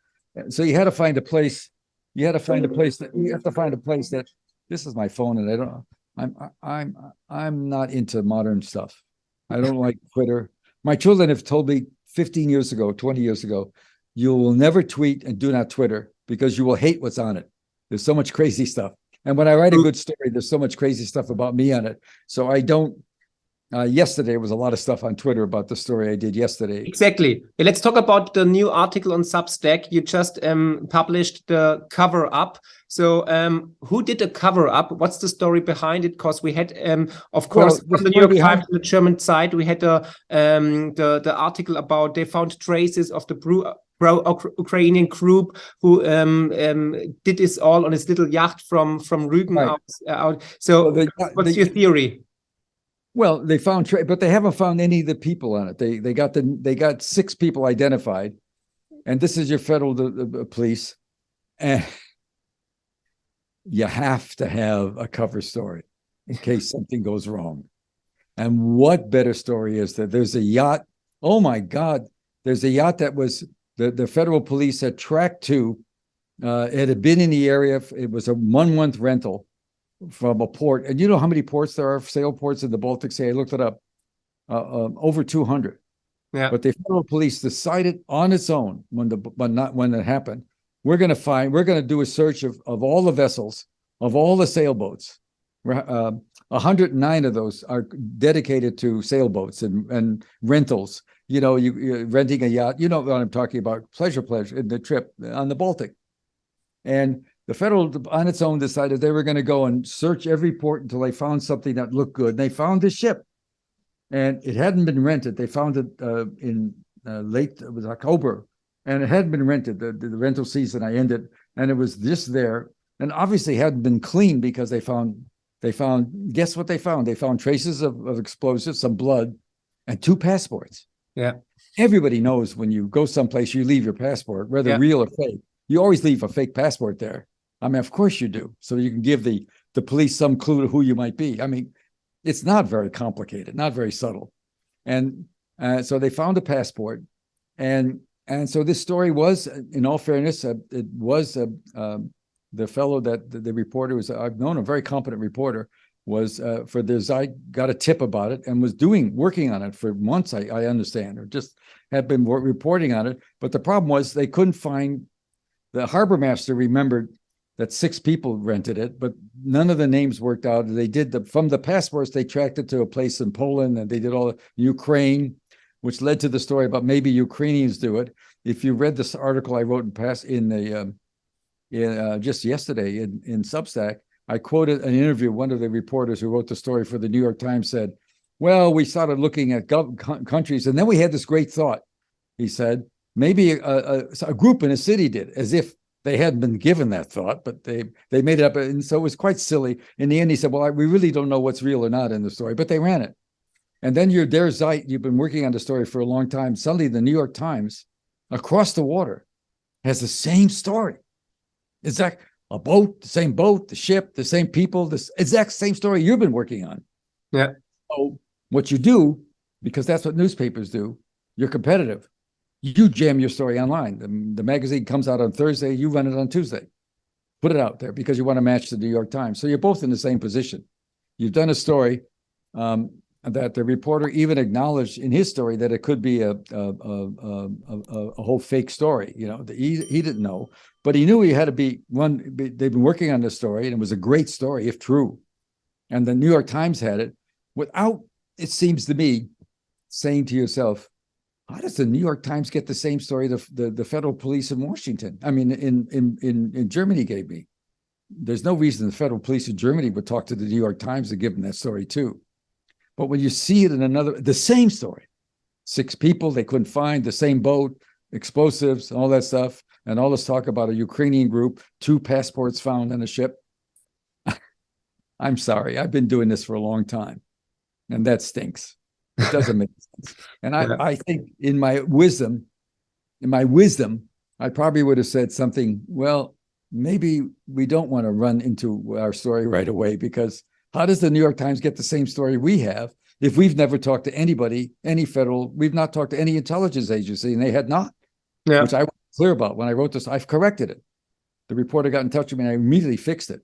So you had to find a place. You have to find a place that this is my phone, and I'm not into modern stuff. I don't like Twitter. My children have told me 15 years ago, 20 years ago, you will never tweet and do not Twitter because you will hate what's on it. There's so much crazy stuff. And when I write a good story, there's so much crazy stuff about me on it. So I don't. Yesterday was a lot of stuff on Twitter about the story I did yesterday.
Exactly. Let's talk about the new article on Substack. You just published the cover up. So who did the cover up? What's the story behind it? Because we had, of course, from the New York Times, the German side, we had the article about they found traces of the pro-Ukrainian group who did this all on his little yacht from Rügen out. So what's your theory?
Well, they found, but they haven't found any of the people on it. They got 6 people identified, and this is your federal police, and you have to have a cover story in case something goes wrong. And what better story is that there's a yacht? Oh my God! There's a yacht that was the federal police had tracked to. It had been in the area. It was a 1-month rental from a port, and you know how many ports there are, sail ports in the Baltic Sea? I looked it up, over 200.
Yeah.
But the federal police decided on its own not when it happened. We're going to do a search of all the vessels, of all the sailboats. 109 of those are dedicated to sailboats and rentals. You know, you're renting a yacht. You know what I'm talking about? Pleasure in the trip on the Baltic. And the federal on its own decided they were going to go and search every port until they found something that looked good. And they found this ship, and it hadn't been rented. They found it in late, it was October, and it hadn't been rented. The rental season I ended, and it was just there, and obviously hadn't been cleaned because they found. Guess what they found? They found traces of explosives, some blood, and 2 passports.
Yeah.
Everybody knows when you go someplace, you leave your passport, whether real or fake. You always leave a fake passport there. I mean, of course you do. So you can give the police some clue to who you might be. I mean, it's not very complicated, not very subtle. And so they found a passport. And so this story was, in all fairness, it was the fellow that the reporter was, I've known a very competent reporter, was for this, I got a tip about it and was working on it for months, I understand, or just had been reporting on it. But the problem was they couldn't find, the harbor master remembered that 6 people rented it, but none of the names worked out. They did from the passports, they tracked it to a place in Poland, and they did all Ukraine, which led to the story about maybe Ukrainians do it. If you read this article I wrote just yesterday in Substack, I quoted an interview. One of the reporters who wrote the story for the New York Times said, well, we started looking at countries, and then we had this great thought. He said, maybe a group in a city did, as if they hadn't been given that thought, but they made it up. And so it was quite silly. In the end, he said, well, we really don't know what's real or not in the story, but they ran it. And then you've been working on the story for a long time. Suddenly the New York Times across the water has the same story. It's like a boat, the same boat, the ship, the same people, this exact same story you've been working on.
Yeah.
So what you do, because that's what newspapers do, you're competitive. You jam your story online. The magazine comes out on Thursday, you run it on Tuesday. Put it out there because you want to match the New York Times. So you're both in the same position. You've done a story that the reporter even acknowledged in his story that it could be a whole fake story. You know, he didn't know, but he knew he had to be one. They've been working on this story, and it was a great story if true. And the New York Times had it without, it seems to me, saying to yourself, how does the New York Times get the same story the federal police in Washington? I mean, in Germany gave me. There's no reason the federal police in Germany would talk to the New York Times to give them that story too. But when you see it in the same story, 6 people they couldn't find, the same boat, explosives, all that stuff, and all this talk about a Ukrainian group, 2 passports found on a ship. I'm sorry, I've been doing this for a long time, and that stinks. It doesn't make sense. And I think in my wisdom, I probably would have said something, well, maybe we don't want to run into our story right away, because how does the New York Times get the same story we have if we've never talked to anybody, we've not talked to any intelligence agency, and they had not, which I was clear about when I wrote this. I've corrected it. The reporter got in touch with me and I immediately fixed it.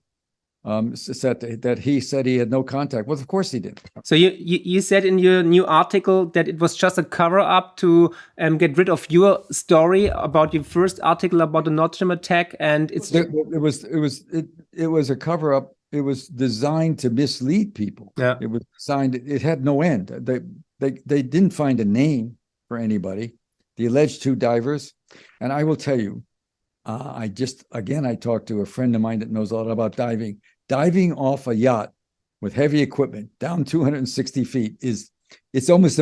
Said that he said he had no contact. Well, of course he did.
So you said in your new article that it was just a cover-up to get rid of your story about your first article about the Nord Stream attack, and it
was a cover-up. It was designed to mislead people.
Yeah.
It was designed. It had no end. They didn't find a name for anybody. The alleged 2 divers, and I will tell you, I talked to a friend of mine that knows a lot about diving. Diving off a yacht with heavy equipment down 260 feet it's almost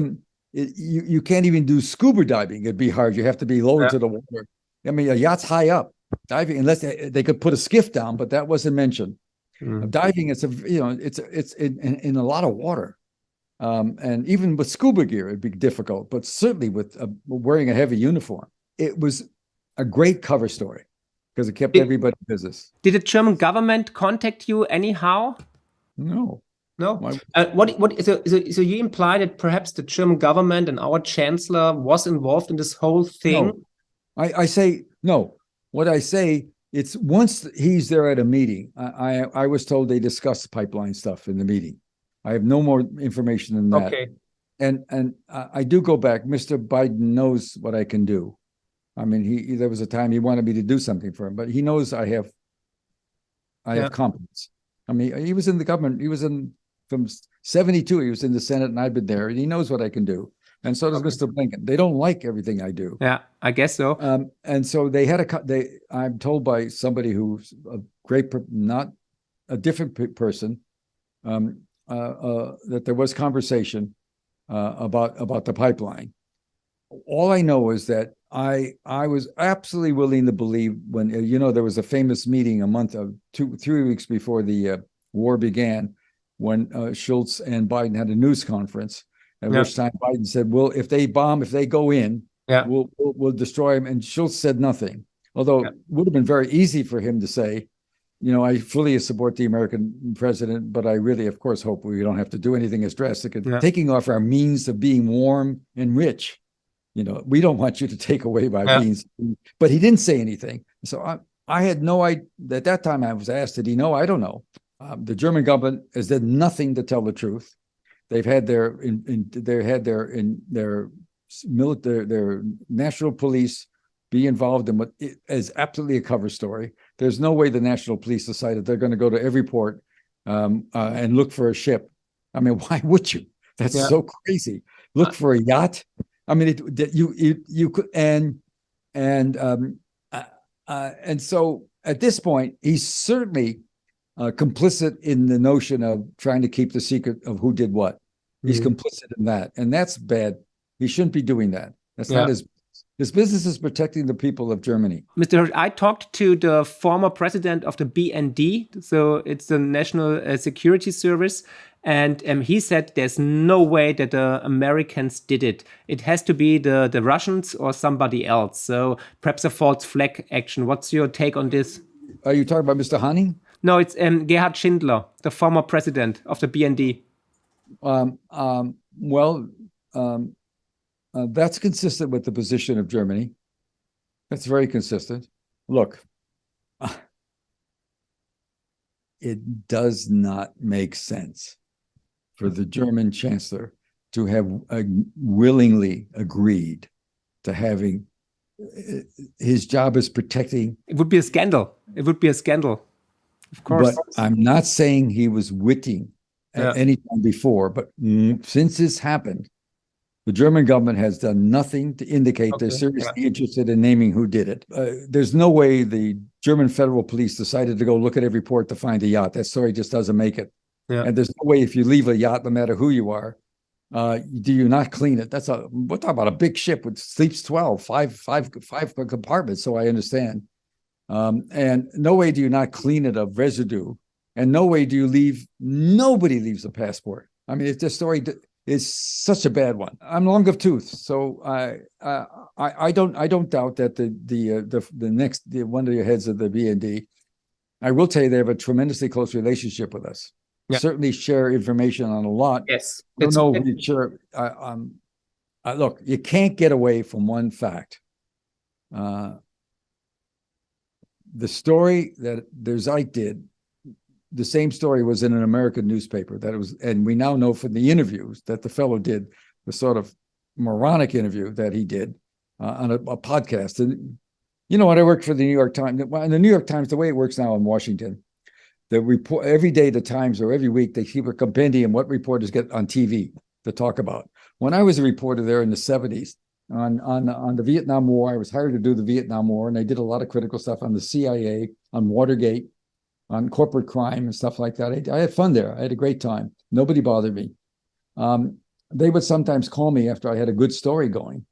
you can't even do scuba diving. It'd be hard. You have to be low into the water. I mean, a yacht's high up. Diving, unless they could put a skiff down, but that wasn't mentioned. Diving, it's in a lot of water, and even with scuba gear, it'd be difficult. But certainly with wearing a heavy uniform, it was a great cover story because it kept everybody in business.
Did the German government contact you anyhow?
No.
So you imply that perhaps the German government and our chancellor was involved in this whole thing?
No. I say no. What I say, it's once he's there at a meeting, I was told they discussed pipeline stuff in the meeting. I have no more information than that.
Okay.
And I do go back. Mr. Biden knows what I can do. I mean, there was a time he wanted me to do something for him, but he knows I have competence. I mean, he was in the government. He was from 72. He was in the Senate, and I've been there, and he knows what I can do. and so does Mr. Blinken. They don't like everything I do.
Yeah, I guess so.
And so they had I'm told by somebody who's a great, not a different person, that there was conversation about the pipeline. All I know is that I was absolutely willing to believe when, there was a famous meeting a month of 3 weeks before the war began, when Schultz and Biden had a news conference, at which time Biden said, well, if they go in, we'll destroy them. And Schultz said nothing, although it would have been very easy for him to say, I fully support the American president, but I really, of course, hope we don't have to do anything as drastic as taking off our means of being warm and rich. We don't want you to take away my means. But he didn't say anything. So I had no idea. At that time, I was asked, did he know? I don't know. The German government has done nothing to tell the truth. They've had their military, their national police be involved in what is absolutely a cover story. There's no way the national police decided they're going to go to every port and look for a ship. I mean, why would you? That's so crazy. Look for a yacht. I mean, you could, and so at this point, he's certainly complicit in the notion of trying to keep the secret of who did what. He's complicit in that, and that's bad. He shouldn't be doing that. That's not his business is protecting the people of Germany.
Mr. Hersh, I talked to the former president of the BND, so it's the National Security Service, and he said there's no way that the Americans did it. It has to be the Russians or somebody else. So perhaps a false flag action. What's your take on this?
Are you talking about Mr. Hanning?
No, it's Gerhard Schindler, the former president of the BND.
That's consistent with the position of Germany. That's very consistent. Look, it does not make sense for the German chancellor to have willingly agreed to having his job is protecting.
It would be a scandal. It would be a scandal, of course.
But I'm not saying he was witting at any time before, but since this happened, the German government has done nothing to indicate they're seriously interested in naming who did it. There's no way the German federal police decided to go look at every port to find a yacht. That story just doesn't make it. Yeah. And there's no way if you leave a yacht, no matter who you are, do you not clean it? We're talking about a big ship which sleeps 5 compartments, so I understand. And no way do you not clean it of residue. And no way do you nobody leaves a passport. I mean, this story is such a bad one. I'm long of tooth, so I don't doubt that the next one of the heads of the BND, I will tell you they have a tremendously close relationship with us. Yeah. Certainly share information on a lot.
Yes,
I don't know if we share. Look, you can't get away from one fact. The story that Zeit did, the same story was in an American newspaper and we now know from the interviews that the fellow did, the sort of moronic interview that he did on a podcast. And when I worked for the New York Times, in the New York Times, the way it works now in Washington, the report every day, the Times or every week, they keep a compendium what reporters get on TV to talk about. When I was a reporter there in the 70s on the Vietnam War, I was hired to do the Vietnam War, and I did a lot of critical stuff on the CIA, on Watergate, on corporate crime and stuff like that. I had fun there. I had a great time. Nobody bothered me. They would sometimes call me after I had a good story going,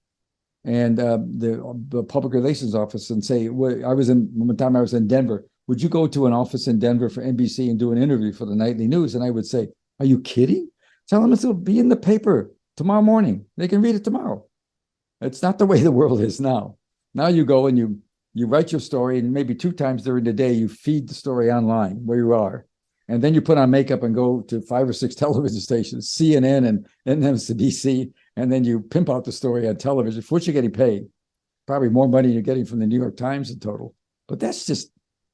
and the public relations office, and say, one time I was in Denver. Would you go to an office in Denver for NBC and do an interview for the nightly news? And I would say, are you kidding? Tell them it'll be in the paper tomorrow morning. They can read it tomorrow. It's not the way the world is now. Now you go and you write your story, and maybe 2 times during the day, you feed the story online where you are. And then you put on makeup and go to 5 or 6 television stations, CNN and MSNBC, and then you pimp out the story on television, for which you're getting paid. Probably more money you're getting from the New York Times in total. But that's just,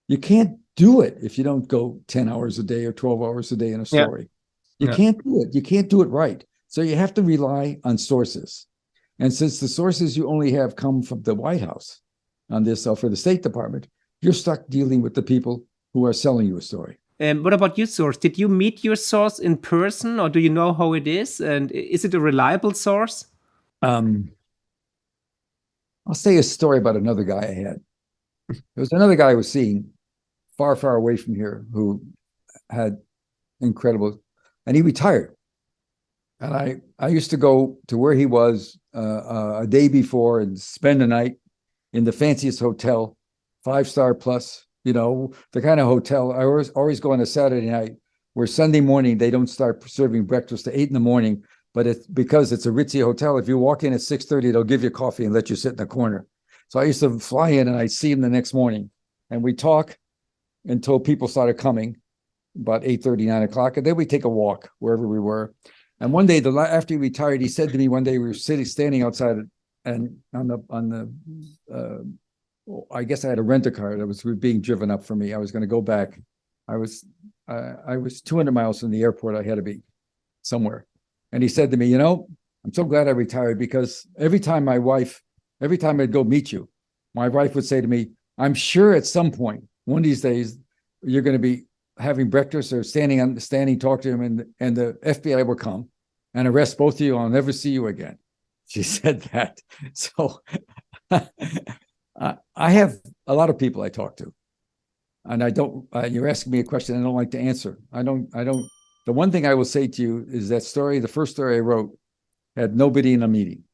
you can't do it if you don't go 10 hours a day or 12 hours a day in a story. You can't do it. You can't do it right. So you have to rely on sources. And since the sources you only have come from the White House on this, or for the State Department, you're stuck dealing with the people who are selling you a story.
And what about your source? Did you meet your source in person, or do you know how it is? And is it a reliable source?
I'll say a story about another guy I had. There was another guy I was seeing far, far away from here who had incredible, and he retired. And I used to go to where he was a day before and spend the night in the fanciest hotel, 5-star plus, the kind of hotel. I always go on a Saturday night where Sunday morning they don't start serving breakfast to 8 a.m, but it's because it's a ritzy hotel. If you walk in at 6:30, they'll give you coffee and let you sit in the corner. So I used to fly in and I'd see him the next morning, and we talk until people started coming, about 8:30, 9 o'clock, and then we take a walk wherever we were. And one day, after he retired, he said to me one day, we were standing outside, and I guess I had a rent-a-car that was being driven up for me. I was going to go back. I was 200 miles from the airport. I had to be somewhere. And he said to me, I'm so glad I retired, because every time I'd go meet you, my wife would say to me, I'm sure at some point, one of these days, you're going to be having breakfast or standing talk to him, and the FBI will come and arrest both of you. I'll never see you again. She said that. So I have a lot of people I talk to, and I don't, you're asking me a question I don't like to answer. The one thing I will say to you is that the first story I wrote had nobody in a meeting.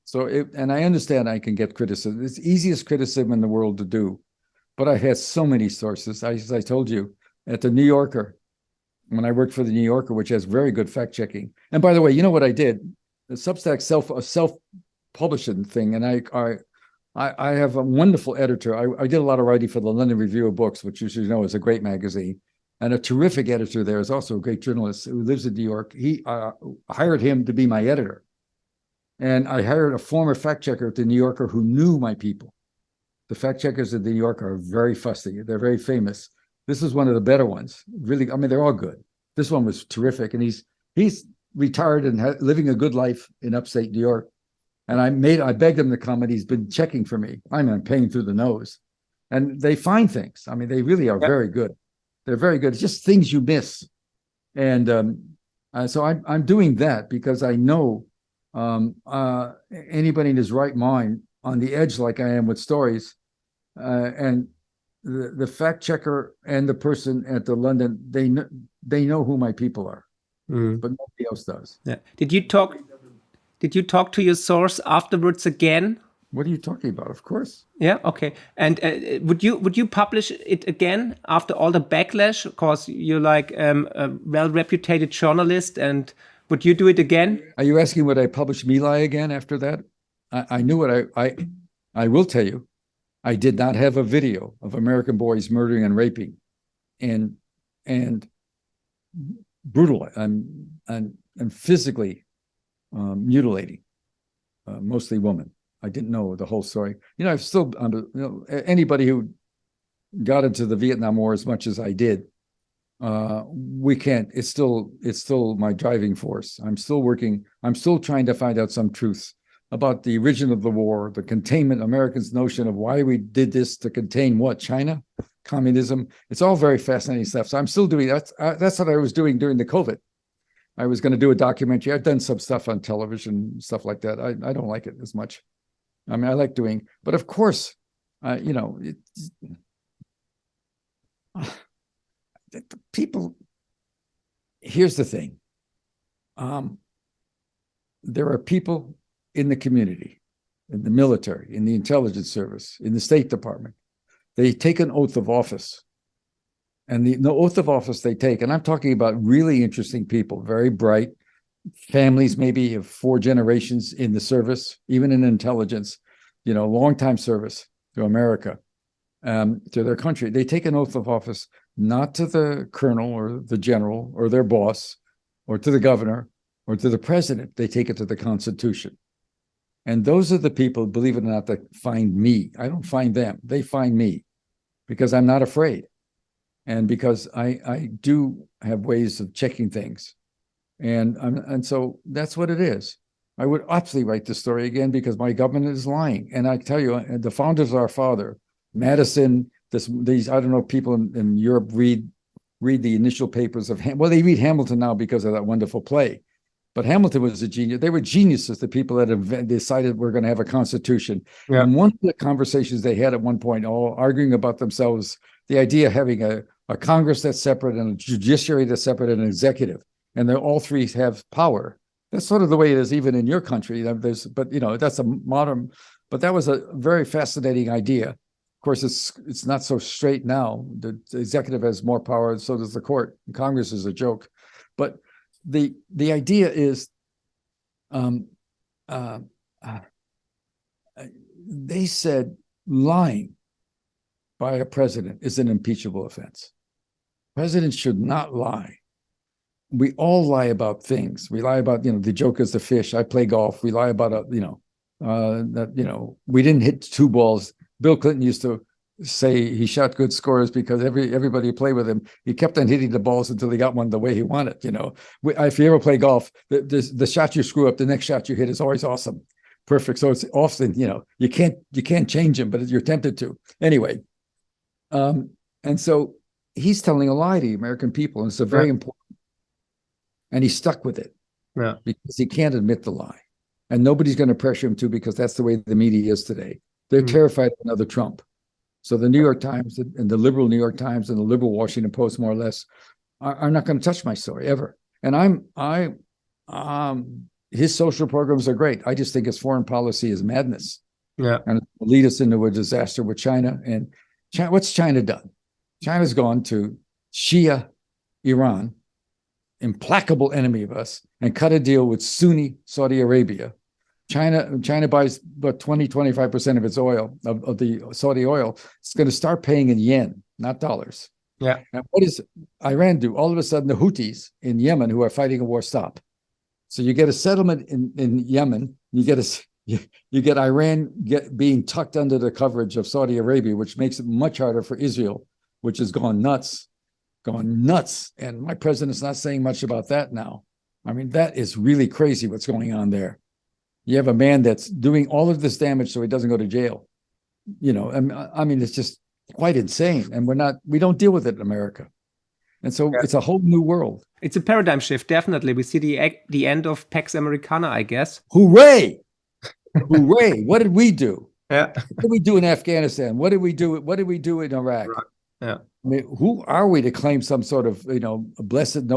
So, and I understand I can get criticism. It's the easiest criticism in the world to do, but I had so many sources. As I told you, at the New Yorker, when I worked for the New Yorker, which has very good fact checking. And by the way, you know what I did? The Substack self-publishing thing, and I have a wonderful editor. I did a lot of writing for the London Review of Books, which you should know is a great magazine, and a terrific editor there is also a great journalist who lives in New York. He hired him to be my editor, and I hired a former fact checker at the New Yorker who knew my people. The fact checkers at the New Yorker are very fussy. They're very famous. This is one of the better ones. Really, I mean, they're all good. This one was terrific, and he's retired and living a good life in upstate New York. And I begged him to come, and he's been checking for me. I'm paying through the nose, and they find things. I mean, they really are very good. They're very good. It's just things you miss, and so I'm doing that because I know anybody in his right mind on the edge, like I am with stories, and the fact checker and the person at the London, they know who my people are, but nobody else does.
Yeah. Did you talk to your source afterwards again?
What are you talking about? Of course.
Yeah. Okay. And would you publish it again after all the backlash? Because you're like a well-reputed journalist, and would you do it again?
Are you asking would I publish My Lai again after that? I knew what I will tell you. I did not have a video of American boys murdering and raping and brutal and physically mutilating, mostly women. I didn't know the whole story. I've still anybody who got into the Vietnam War as much as I did, we can't. It's still my driving force. I'm still working. I'm still trying to find out some truth about the origin of the war, the containment, Americans' notion of why we did this to contain what? China, communism. It's all very fascinating stuff. So I'm still doing that. That's what I was doing during the COVID. I was going to do a documentary. I've done some stuff on television, stuff like that. I don't like it as much. I mean, I like doing, but of course, people, here's the thing. There are people in the community, in the military, in the intelligence service, in the State Department. They take an oath of office. And the oath of office they take, and I'm talking about really interesting people, very bright, families maybe of 4 generations in the service, even in intelligence, long time service to America, to their country. They take an oath of office, not to the colonel or the general or their boss or to the governor or to the president. They take it to the Constitution. And those are the people, believe it or not, that find me. I don't find them. They find me because I'm not afraid. And because I do have ways of checking things. And so that's what it is. I would absolutely write the story again because my government is lying. And I tell you, the founders of our father, Madison, these, I don't know, people in Europe read the initial papers of, they read Hamilton now because of that wonderful play. But Hamilton was a genius. They were geniuses, the people that decided we're going to have a constitution.
Yeah.
And one of the conversations they had at one point, all arguing about themselves, the idea of having a Congress that's separate and a judiciary that's separate and an executive, and they all three have power. That's sort of the way it is even in your country. But that's a modern. But that was a very fascinating idea. Of course, it's not so straight now. The executive has more power, and so does the court. Congress is a joke, but the idea is, they said lying by a president is an impeachable offense. Presidents should not lie. We all lie about things. We lie about, the joke is the fish. I play golf. We lie about, we didn't hit 2 balls. Bill Clinton used to say he shot good scores because everybody who played with him, he kept on hitting the balls until he got one the way he wanted. If you ever play golf, the shot you screw up, the next shot you hit is always awesome, perfect. So it's often, you can't change him, but you're tempted to anyway. And so he's telling a lie to the American people, and it's a very important. And he's stuck with it, because he can't admit the lie, and nobody's going to pressure him to, because that's the way the media is today. They're terrified of another Trump. So the New York Times and the liberal New York Times and the liberal Washington Post, more or less, are not going to touch my story ever. And his social programs are great. I just think his foreign policy is madness. Yeah, and it'll lead us into a disaster with China. And what's China done? China's gone to Shia Iran, implacable enemy of us, and cut a deal with Sunni Saudi Arabia. China buys about 20-25% of its oil, of the Saudi oil. It's going to start paying in yen, not dollars. Yeah. And what does Iran do? All of a sudden, the Houthis in Yemen, who are fighting a war, stop. So you get a settlement in Yemen. You get Iran being tucked under the coverage of Saudi Arabia, which makes it much harder for Israel, which has gone nuts. And my president's not saying much about that now. I mean, that is really crazy what's going on there. You have a man that's doing all of this damage so he doesn't go to jail. I mean, it's just quite insane. And we don't deal with it in America. And so it's a whole new world.
It's a paradigm shift, definitely. We see the end of Pax Americana, I guess.
Hooray! Hooray! What did we do? Yeah. What did we do in Afghanistan? What did we do in Iraq? Right. Yeah. I mean, who are we to claim some sort of, blessed,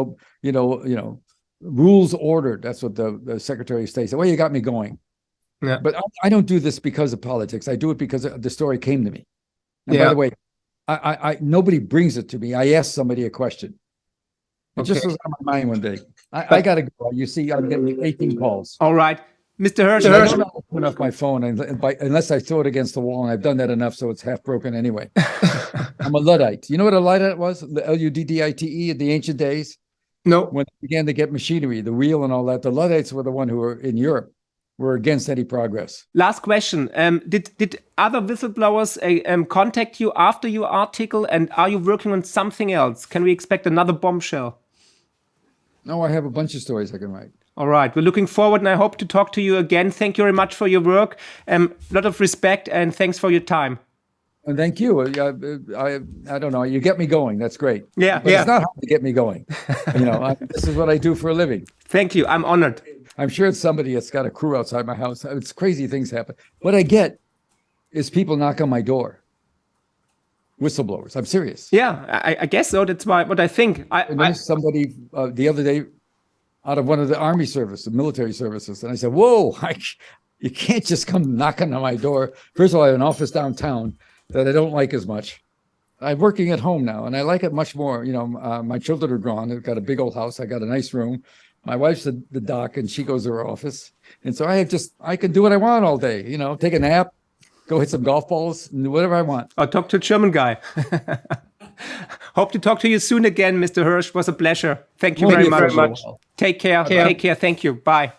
rules ordered? That's what the Secretary of State said. Well, you got me going. Yeah. But I don't do this because of politics. I do it because the story came to me. And by the way, I nobody brings it to me. I ask somebody a question. It just was on my mind one day. I got to go. You see, I'm getting 18 calls.
All right. Mr. Hersh.
I don't open up my phone unless I throw it against the wall, and I've done that enough, so it's half broken anyway. I'm a Luddite. You know what a Luddite was? The Luddite in the ancient days? No. When they began to get machinery, the wheel and all that, the Luddites were the one who were in Europe, were against any progress.
Last question. Did other whistleblowers contact you after your article, and are you working on something else? Can we expect another bombshell?
No, I have a bunch of stories I can write.
All right. We're looking forward, and I hope to talk to you again. Thank you very much for your work. A lot of respect, and thanks for your time.
And thank you. I don't know. You get me going. That's great.
Yeah,
but it's not hard to get me going. This is what I do for a living.
Thank you. I'm honored.
I'm sure it's somebody that's got a crew outside my house. It's crazy things happen. What I get is people knock on my door. Whistleblowers. I'm serious.
Yeah, I guess so. That's what I think.
I somebody the other day out of one of the army services, the military services, and I said, "Whoa, you can't just come knocking on my door." First of all, I have an office downtown that I don't like as much. I'm working at home now, and I like it much more. My children are grown. I've got a big old house. I got a nice room. My wife's the doc, and she goes to her office. And so I can do what I want all day. Take a nap, go hit some golf balls, and do whatever I want.
I'll talk to a German guy. Hope to talk to you soon again, Mr. Hersh. It was a pleasure. Thank you very much. Take care. Take care. Thank you. Bye.